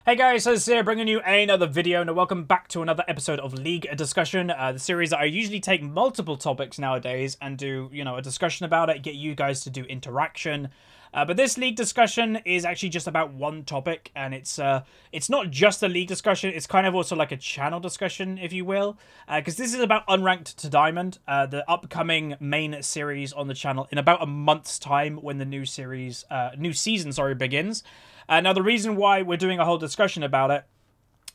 Hey guys, Huzzy here, bringing you another video, and welcome back to another episode of League Discussion, the series that I usually take multiple topics nowadays and do, a discussion about it, get you guys to do interaction. But this League Discussion is actually just about one topic, and it's not just a League discussion, it's kind of also like a channel discussion, if you will, because this is about Unranked to Diamond, the upcoming main series on the channel in about a month's time when the new season begins. Now, the reason why we're doing a whole discussion about it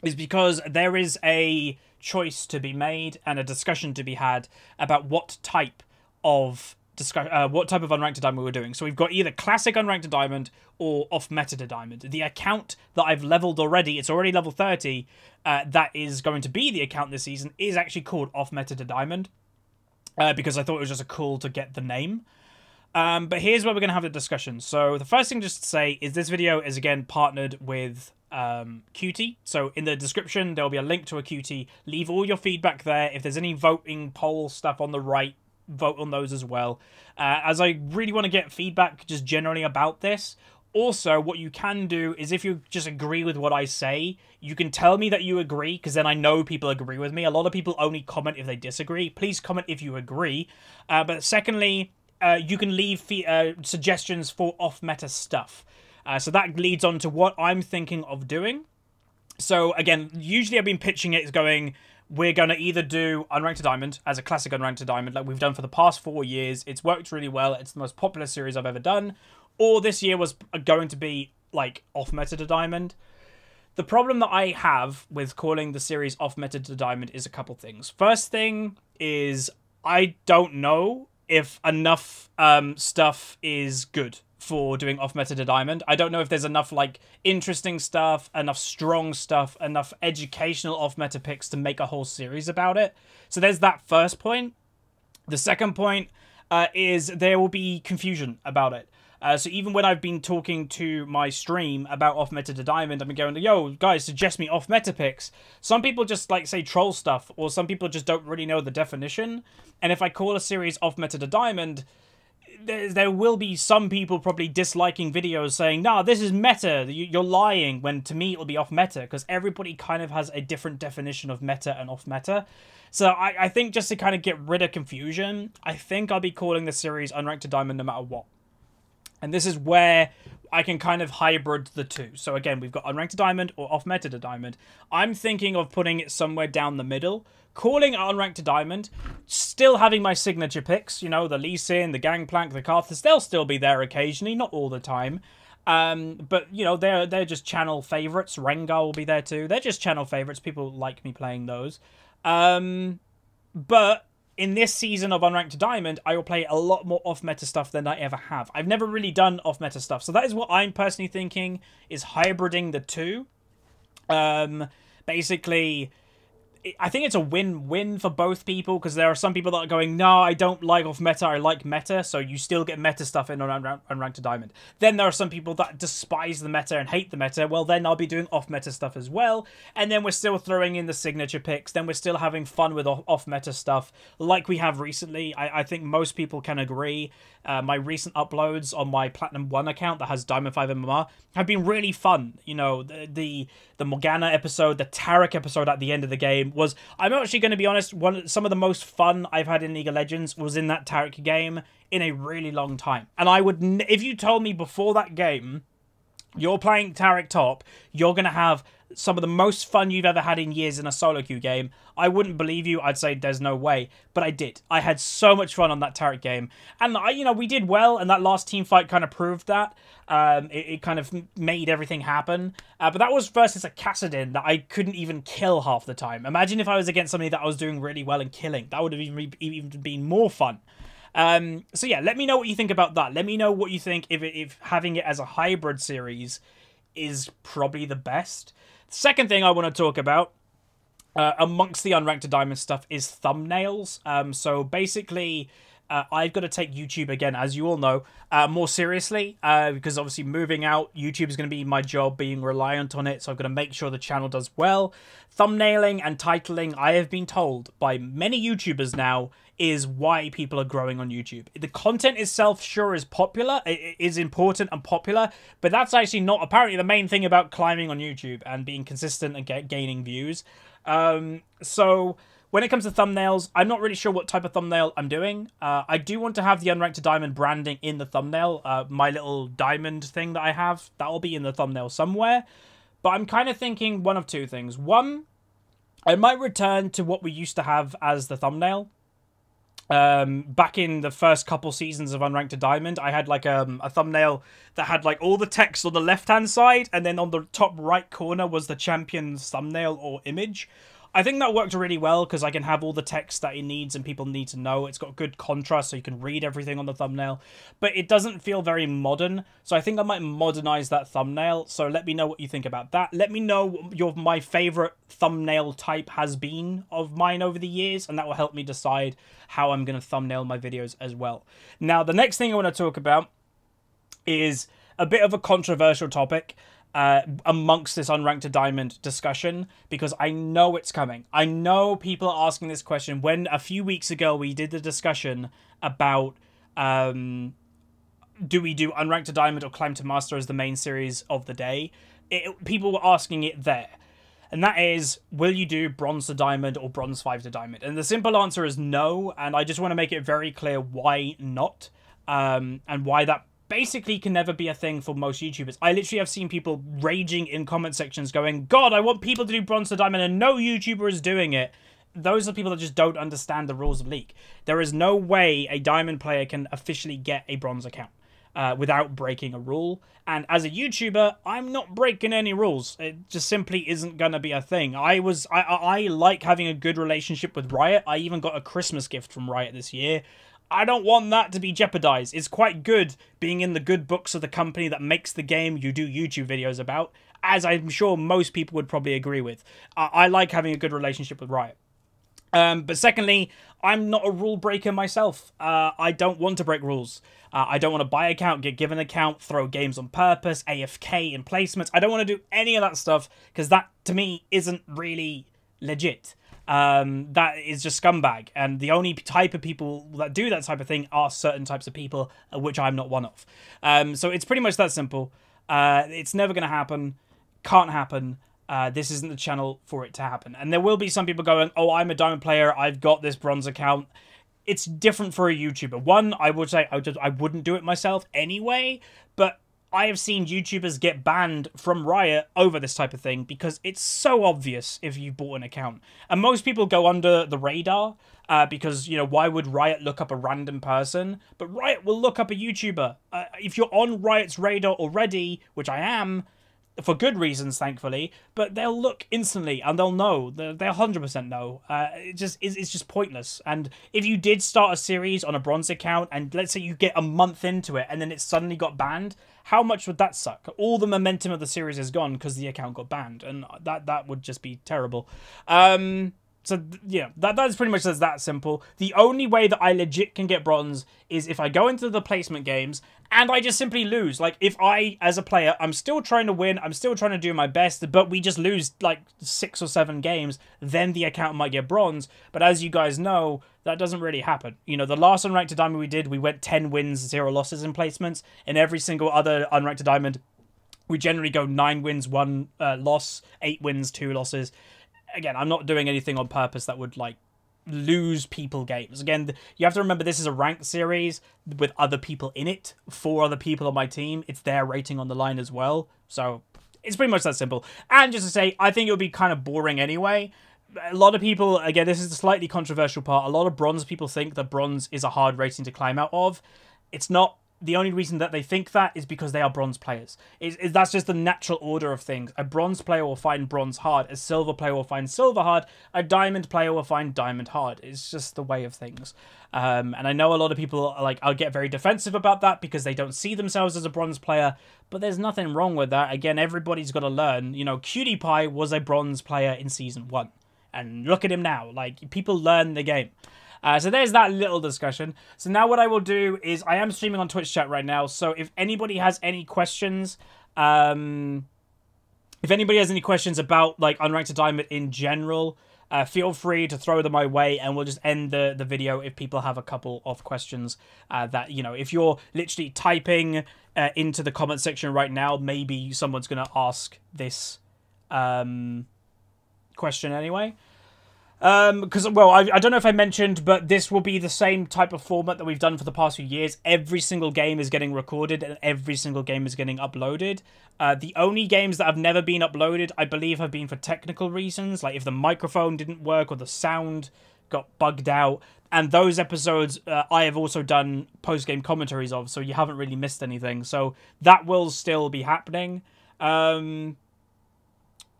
is because there is a choice to be made and a discussion to be had about what type of Unranked to Diamond we're doing. So we've got either classic Unranked to Diamond or Offmeta to Diamond. The account that I've leveled already, it's already level 30, that is going to be the account this season, is actually called Offmeta to Diamond, because I thought it was just cool to get the name. But here's where we're going to have the discussion. So the first thing just to say is this video is again partnered with Qt. So in the description, there'll be a link to a Qt. Leave all your feedback there. If there's any voting poll stuff on the right, vote on those as well. As I really want to get feedback just generally about this. Also, what you can do is if you just agree with what I say, you can tell me that you agree, because then I know people agree with me. A lot of people only comment if they disagree. Please comment if you agree. But secondly, you can leave suggestions for off-meta stuff. So that leads on to what I'm thinking of doing. So again, usually I've been pitching it as going, we're going to either do Unranked to Diamond as a classic Unranked to Diamond like we've done for the past 4 years. It's worked really well. It's the most popular series I've ever done. Or this year was going to be like Offmeta to Diamond. The problem that I have with calling the series Offmeta to Diamond is a couple things. First thing is I don't know if enough stuff is good for doing Offmeta to Diamond. I don't know if there's enough like interesting stuff, enough strong stuff, enough educational off-meta picks to make a whole series about it. So there's that first point. The second point is there will be confusion about it. So even when I've been talking to my stream about Offmeta to Diamond, I've been going, yo, guys, suggest me off-meta picks. Some people just, like, say troll stuff, or some people just don't really know the definition. And if I call a series Offmeta to Diamond, there will be some people probably disliking videos saying, nah, this is meta, you're lying, when to me it'll be off-meta, because everybody kind of has a different definition of meta and off-meta. So I think just to kind of get rid of confusion, I think I'll be calling the series Unranked to Diamond no matter what. And this is where I can kind of hybrid the two. So again, we've got Unranked to Diamond or Offmeta to Diamond. I'm thinking of putting it somewhere down the middle, calling it Unranked to Diamond, still having my signature picks, the Lee Sin, the Gangplank, the Karthus, they'll still be there occasionally, not all the time. But, they're just channel favorites. Rengar will be there too. They're just channel favorites. People like me playing those. But in this season of Unranked to Diamond, I will play a lot more off-meta stuff than I ever have. I've never really done off-meta stuff. So that is what I'm personally thinking, is hybriding the two. Basically, I think it's a win-win for both people, because there are some people that are going, no, I don't like off-meta, I like meta, so you still get meta stuff in on Unranked to Diamond. Then there are some people that despise the meta and hate the meta, well, then I'll be doing off-meta stuff as well, and then we're still throwing in the signature picks, then we're still having fun with off-meta stuff, like we have recently. I think most people can agree. My recent uploads on my Platinum 1 account that has Diamond 5 MMR have been really fun. The Morgana episode, the Taric episode at the end of the game was, I'm actually going to be honest, some of the most fun I've had in League of Legends was in that Taric game in a really long time. And I would, if you told me before that game, you're playing Taric top, you're going to have some of the most fun you've ever had in years in a solo queue game, I wouldn't believe you. I'd say there's no way. But I did. I had so much fun on that Taric game. And, we did well, and that last team fight kind of proved that. It kind of made everything happen. But that was versus a Kassadin that I couldn't even kill half the time. Imagine if I was against somebody that I was doing really well and killing. That would have even been more fun. So yeah, let me know what you think about that. Let me know what you think if having it as a hybrid series is probably the best. Second thing I want to talk about amongst the Unranked to Diamond stuff is thumbnails. So basically, I've got to take YouTube again, as you all know, more seriously, because obviously moving out, YouTube is going to be my job, being reliant on it, so I've got to make sure the channel does well. Thumbnailing and titling, I have been told by many YouTubers now, is why people are growing on YouTube. The content itself sure is popular, it is important and popular, but that's actually not apparently the main thing about climbing on YouTube and being consistent and gaining views. So when it comes to thumbnails, I'm not really sure what type of thumbnail I'm doing. I do want to have the Unranked to Diamond branding in the thumbnail. My little diamond thing that I have, that'll be in the thumbnail somewhere. But I'm kind of thinking one of two things. One, I might return to what we used to have as the thumbnail. Back in the first couple seasons of Unranked to Diamond, I had like a thumbnail that had like all the text on the left-hand side, and then on the top right corner was the champion's thumbnail or image. I think that worked really well because I can have all the text that it needs and people need to know. It's got good contrast so you can read everything on the thumbnail, but it doesn't feel very modern. So I think I might modernize that thumbnail. So let me know what you think about that. Let me know what my favorite thumbnail type has been of mine over the years, and that will help me decide how I'm going to thumbnail my videos as well. Now, the next thing I want to talk about is a bit of a controversial topic amongst this Unranked to Diamond discussion, because I know it's coming. I know people are asking this question. When a few weeks ago we did the discussion about do we do Unranked to Diamond or Climb to Master as the main series of the day, people were asking it there. And that is, will you do Bronze to Diamond or Bronze 5 to Diamond? And the simple answer is no, and I just want to make it very clear why not, and why that basically can never be a thing for most YouTubers. I literally have seen people raging in comment sections going, God, I want people to do Bronze to Diamond and no YouTuber is doing it. Those are people that just don't understand the rules of League. There is no way a Diamond player can officially get a Bronze account without breaking a rule. And as a YouTuber, I'm not breaking any rules. It just simply isn't going to be a thing. I like having a good relationship with Riot. I even got a Christmas gift from Riot this year. I don't want that to be jeopardized. It's quite good being in the good books of the company that makes the game you do YouTube videos about, as I'm sure most people would probably agree with. I like having a good relationship with Riot. But secondly, I'm not a rule breaker myself. I don't want to break rules. I don't want to buy an account, get given an account, throw games on purpose, AFK in placements. I don't want to do any of that stuff, because that, to me, isn't really legit. That is just scumbag, and the only type of people that do that type of thing are certain types of people, which I'm not one of. So it's pretty much that simple. It's never going to happen. Can't happen. This isn't the channel for it to happen. And there will be some people going, oh, I'm a Diamond player, I've got this Bronze account. It's different for a YouTuber. One, I would say I wouldn't do it myself anyway, but I have seen YouTubers get banned from Riot over this type of thing because it's so obvious if you bought an account. And most people go under the radar because, you know, why would Riot look up a random person? But Riot will look up a YouTuber. If you're on Riot's radar already, which I am, for good reasons, thankfully, but they'll look instantly and they'll know. They'll 100% know. It's just pointless. And if you did start a series on a Bronze account and let's say you get a month into it and then it suddenly got banned, how much would that suck? All the momentum of the series is gone because the account got banned, and that would just be terrible. So, yeah, that's pretty much that simple. The only way that I legit can get Bronze is if I go into the placement games and I just simply lose. Like, if I, as a player, I'm still trying to win, I'm still trying to do my best, but we just lose, like, 6 or 7 games, then the account might get Bronze. But as you guys know, that doesn't really happen. You know, the last Unranked to Diamond we went 10 wins, 0 losses in placements. In every single other Unranked to Diamond, we generally go 9 wins, 1 loss, 8 wins, 2 losses. Again, I'm not doing anything on purpose that would, like, lose people games. Again, you have to remember this is a ranked series with other people in it, 4 other people on my team. It's their rating on the line as well. So it's pretty much that simple. And just to say, I think it would be kind of boring anyway. A lot of people, again, this is the slightly controversial part. A lot of Bronze people think that Bronze is a hard rating to climb out of. It's not. The only reason that they think that is because they are Bronze players. That's just the natural order of things. A Bronze player will find Bronze hard. A Silver player will find Silver hard. A Diamond player will find Diamond hard. It's just the way of things. And I know a lot of people, like, I'll get very defensive about that because they don't see themselves as a Bronze player. But there's nothing wrong with that. Again, everybody's got to learn. You know, Cutie Pie was a Bronze player in Season 1. And look at him now. Like, people learn the game. So there's that little discussion. So now what I will do is I am streaming on Twitch chat right now. So if anybody has any questions, about like Unranked to Diamond in general, feel free to throw them my way, and we'll just end the video if people have a couple of questions that, you know, if you're literally typing into the comment section right now, maybe someone's going to ask this question anyway. Because, well, I don't know if I mentioned, but this will be the same type of format that we've done for the past few years. Every single game is getting recorded and every single game is getting uploaded. The only games that have never been uploaded, I believe, have been for technical reasons, like if the microphone didn't work or the sound got bugged out. And those episodes I have also done post-game commentaries of, so you haven't really missed anything. So that will still be happening.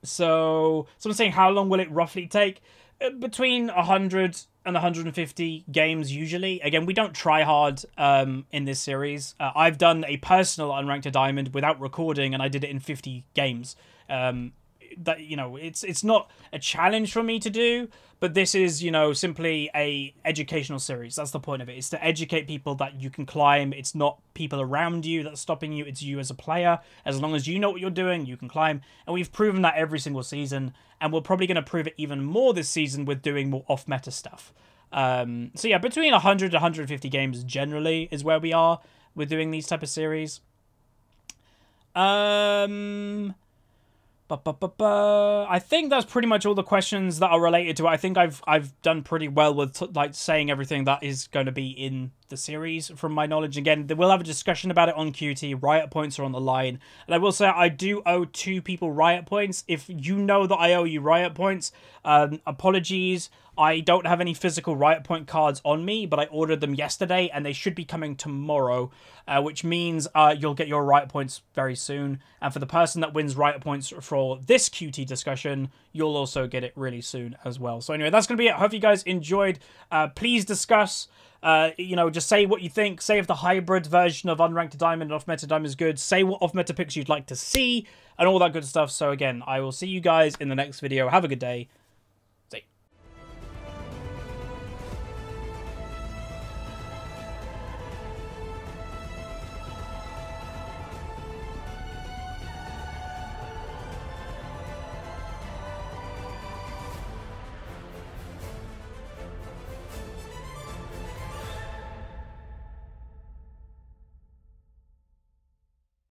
So I'm saying, how long will it roughly take? Between 100 and 150 games usually. Again, we don't try hard in this series. I've done a personal Unranked to Diamond without recording, and I did it in 50 games. That, you know, it's not a challenge for me to do, but this is, you know, simply a educational series. That's the point of it. It's to educate people that you can climb. It's not people around you that's stopping you. It's you as a player. As long as you know what you're doing, you can climb. And we've proven that every single season, and we're probably going to prove it even more this season with doing more off-meta stuff. So yeah, between 100 to 150 games generally is where we are with doing these type of series. I think that's pretty much all the questions that are related to it. I think I've done pretty well with like saying everything that is going to be in the series from my knowledge. Again, we'll have a discussion about it on QT. Riot points are on the line. And I will say I do owe 2 people riot points. If you know that I owe you riot points, apologies. I don't have any physical riot point cards on me, but I ordered them yesterday and they should be coming tomorrow, which means you'll get your riot points very soon. And for the person that wins riot points for this QT discussion, you'll also get it really soon as well. So anyway, that's going to be it. I hope you guys enjoyed. Please discuss, you know, just say what you think. Say if the hybrid version of Unranked to Diamond and Off-Meta Diamond is good. Say what Off-Meta picks you'd like to see and all that good stuff. So again, I will see you guys in the next video. Have a good day.